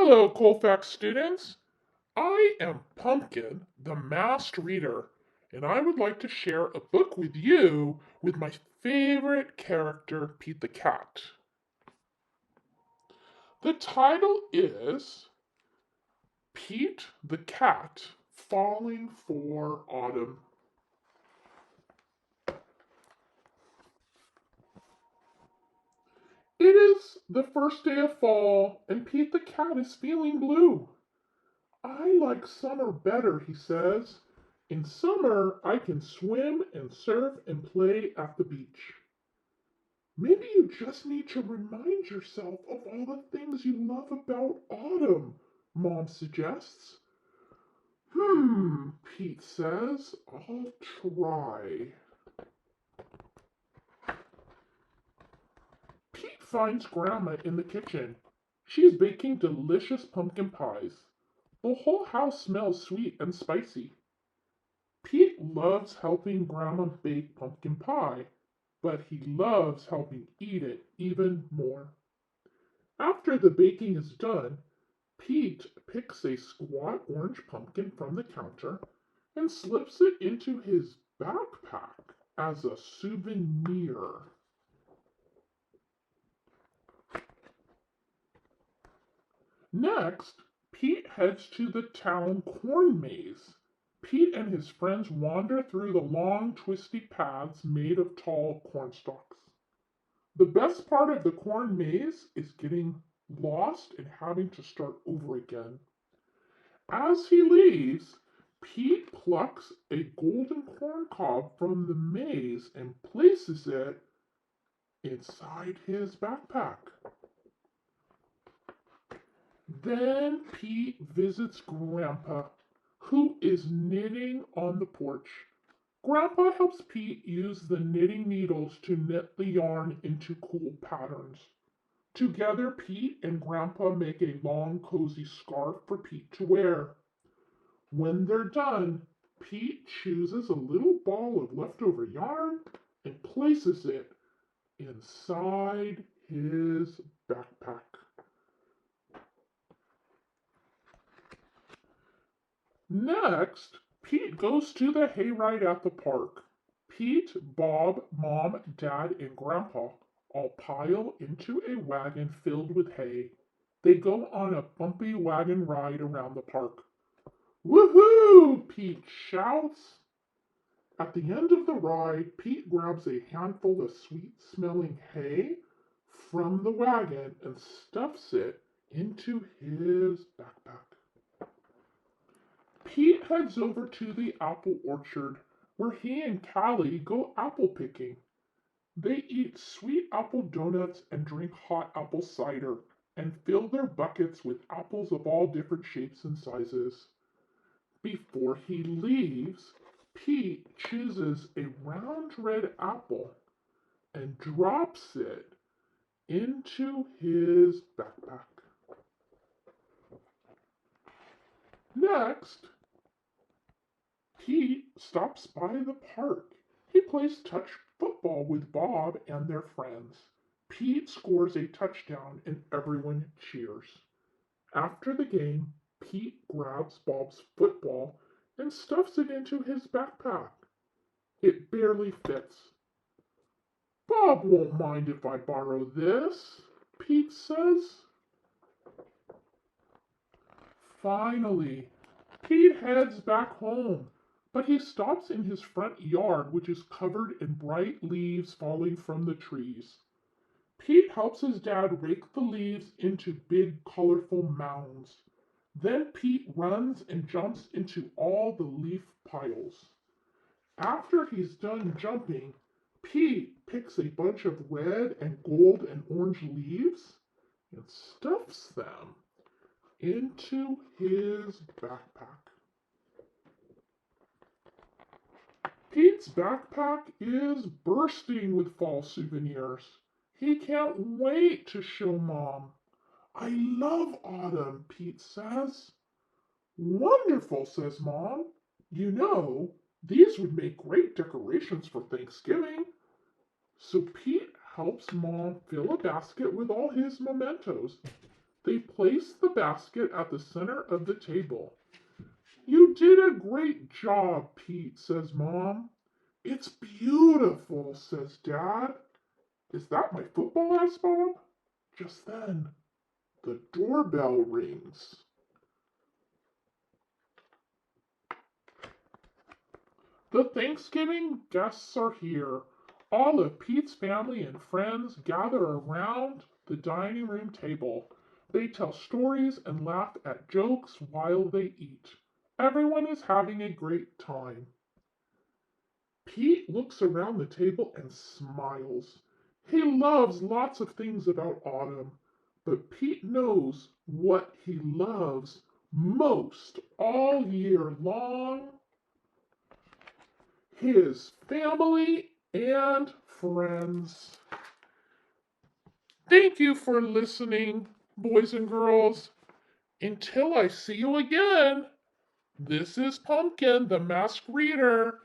Hello, Colfax students. I am Pumpkin, the masked reader, and I would like to share a book with you with my favorite character, Pete the Cat. The title is Pete the Cat Falling for Autumn. It is the first day of fall, and Pete the Cat is feeling blue. I like summer better, he says. In summer, I can swim and surf and play at the beach. Maybe you just need to remind yourself of all the things you love about autumn, Mom suggests. Pete says. I'll try. Pete finds Grandma in the kitchen. She is baking delicious pumpkin pies. The whole house smells sweet and spicy. Pete loves helping Grandma bake pumpkin pie, but he loves helping eat it even more. After the baking is done, Pete picks a squat orange pumpkin from the counter and slips it into his backpack as a souvenir. Next, Pete heads to the town corn maze. Pete and his friends wander through the long, twisty paths made of tall cornstalks. The best part of the corn maze is getting lost and having to start over again. As he leaves, Pete plucks a golden corn cob from the maze and places it inside his backpack. Then Pete visits Grandpa, who is knitting on the porch. Grandpa helps Pete use the knitting needles to knit the yarn into cool patterns. Together, Pete and Grandpa make a long, cozy scarf for Pete to wear. When they're done, Pete chooses a little ball of leftover yarn and places it inside his backpack. Next, Pete goes to the hayride at the park. Pete, Bob, Mom, Dad, and Grandpa all pile into a wagon filled with hay. They go on a bumpy wagon ride around the park. Woohoo! Pete shouts. At the end of the ride, Pete grabs a handful of sweet smelling hay from the wagon and stuffs it into his backpack. Pete heads over to the apple orchard where he and Callie go apple picking. They eat sweet apple donuts and drink hot apple cider and fill their buckets with apples of all different shapes and sizes. Before he leaves, Pete chooses a round red apple and drops it into his backpack. Next, Pete stops by the park. He plays touch football with Bob and their friends. Pete scores a touchdown and everyone cheers. After the game, Pete grabs Bob's football and stuffs it into his backpack. It barely fits. Bob won't mind if I borrow this, Pete says. Finally, Pete heads back home, but he stops in his front yard, which is covered in bright leaves falling from the trees. Pete helps his dad rake the leaves into big, colorful mounds. Then Pete runs and jumps into all the leaf piles. After he's done jumping, Pete picks a bunch of red and gold and orange leaves and stuffs them into his backpack. Pete's backpack is bursting with fall souvenirs. He can't wait to show Mom. I love autumn, Pete says. Wonderful, says Mom. You know, these would make great decorations for Thanksgiving. So Pete helps Mom fill a basket with all his mementos. They place the basket at the center of the table. You did a great job, Pete, says Mom. It's beautiful, says Dad. Is that my football? Asks Bob. Just then, the doorbell rings. The Thanksgiving guests are here. All of Pete's family and friends gather around the dining room table. They tell stories and laugh at jokes while they eat. Everyone is having a great time. Pete looks around the table and smiles. He loves lots of things about autumn, but Pete knows what he loves most all year long: his family and friends. Thank you for listening, boys and girls. Until I see you again, this is Pumpkin, the masked reader.